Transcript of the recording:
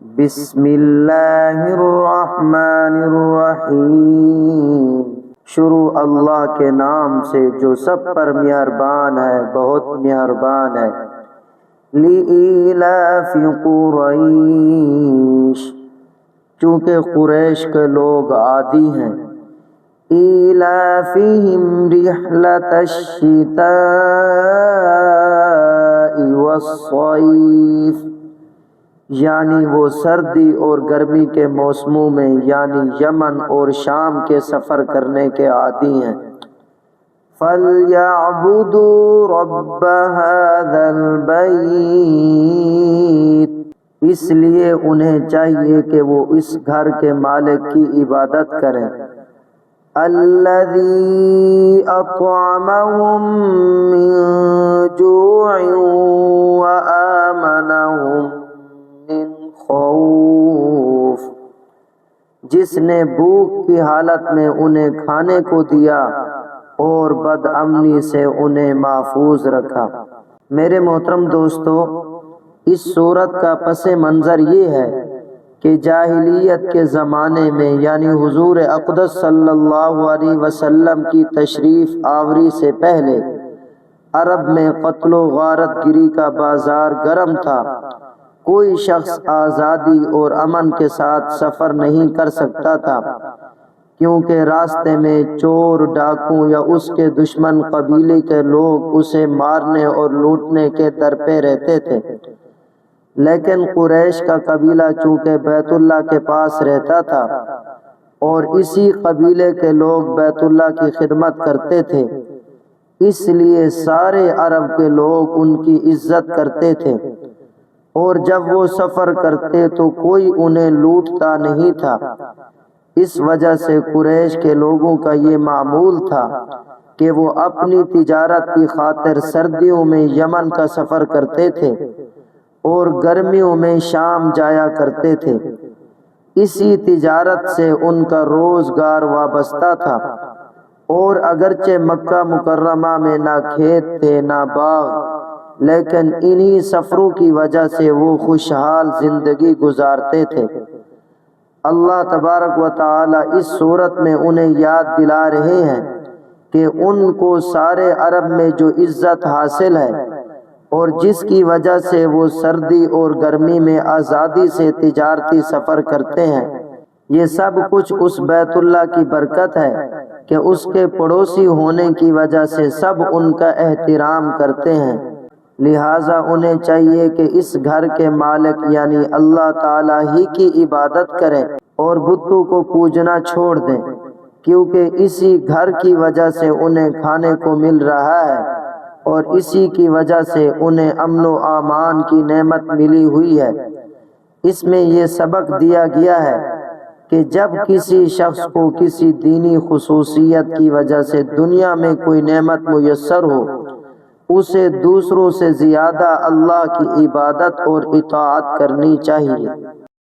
بسم اللہ الرحمن الرحیم۔ شروع اللہ کے نام سے جو سب پر مہربان ہے، بہت مہربان ہے۔ لِإِيلَافِ قُرَيْشٍ، چونکہ قریش کے لوگ عادی ہیں۔ إِيلَافِهِمْ رِحْلَةَ الشِّتَاءِ وَالصَّيْفِ، یعنی وہ سردی اور گرمی کے موسموں میں یعنی یمن اور شام کے سفر کرنے کے عادی ہیں۔ فَلْيَعْبُدُوا رَبَّ هَذَا الْبَيْتِ، اس لیے انہیں چاہیے کہ وہ اس گھر کے مالک کی عبادت کریں۔ الَّذِي أَطْعَمَهُم مِّن جُوعٍ وَآمَنَهُم مِّن خوف، جس نے بھوک کی حالت میں انہیں کھانے کو دیا اور بد امنی سے انہیں محفوظ رکھا۔ میرے محترم دوستو، اس سورت کا پس منظر یہ ہے کہ جاہلیت کے زمانے میں یعنی حضور اقدس صلی اللہ علیہ وسلم کی تشریف آوری سے پہلے عرب میں قتل و غارت گری کا بازار گرم تھا۔ کوئی شخص آزادی اور امن کے ساتھ سفر نہیں کر سکتا تھا، کیونکہ راستے میں چور، ڈاکو یا اس کے دشمن قبیلے کے لوگ اسے مارنے اور لوٹنے کے در پہ رہتے تھے۔ لیکن قریش کا قبیلہ چونکہ بیت اللہ کے پاس رہتا تھا اور اسی قبیلے کے لوگ بیت اللہ کی خدمت کرتے تھے، اس لیے سارے عرب کے لوگ ان کی عزت کرتے تھے، اور جب وہ سفر کرتے تو کوئی انہیں لوٹتا نہیں تھا۔ اس وجہ سے قریش کے لوگوں کا یہ معمول تھا کہ وہ اپنی تجارت کی خاطر سردیوں میں یمن کا سفر کرتے تھے اور گرمیوں میں شام جایا کرتے تھے۔ اسی تجارت سے ان کا روزگار وابستہ تھا، اور اگرچہ مکہ مکرمہ میں نہ کھیت تھے نہ باغ، لیکن انہی سفروں کی وجہ سے وہ خوشحال زندگی گزارتے تھے۔ اللہ تبارک و تعالی اس صورت میں انہیں یاد دلا رہے ہیں کہ ان کو سارے عرب میں جو عزت حاصل ہے اور جس کی وجہ سے وہ سردی اور گرمی میں آزادی سے تجارتی سفر کرتے ہیں، یہ سب کچھ اس بیت اللہ کی برکت ہے کہ اس کے پڑوسی ہونے کی وجہ سے سب ان کا احترام کرتے ہیں۔ لہٰذا انہیں چاہیے کہ اس گھر کے مالک یعنی اللہ تعالیٰ ہی کی عبادت کریں اور بتوں کو پوجنا چھوڑ دیں، کیونکہ اسی گھر کی وجہ سے انہیں کھانے کو مل رہا ہے اور اسی کی وجہ سے انہیں امن و امان کی نعمت ملی ہوئی ہے۔ اس میں یہ سبق دیا گیا ہے کہ جب کسی شخص کو کسی دینی خصوصیت کی وجہ سے دنیا میں کوئی نعمت میسر ہو، اسے دوسروں سے زیادہ اللہ کی عبادت اور اطاعت کرنی چاہیے۔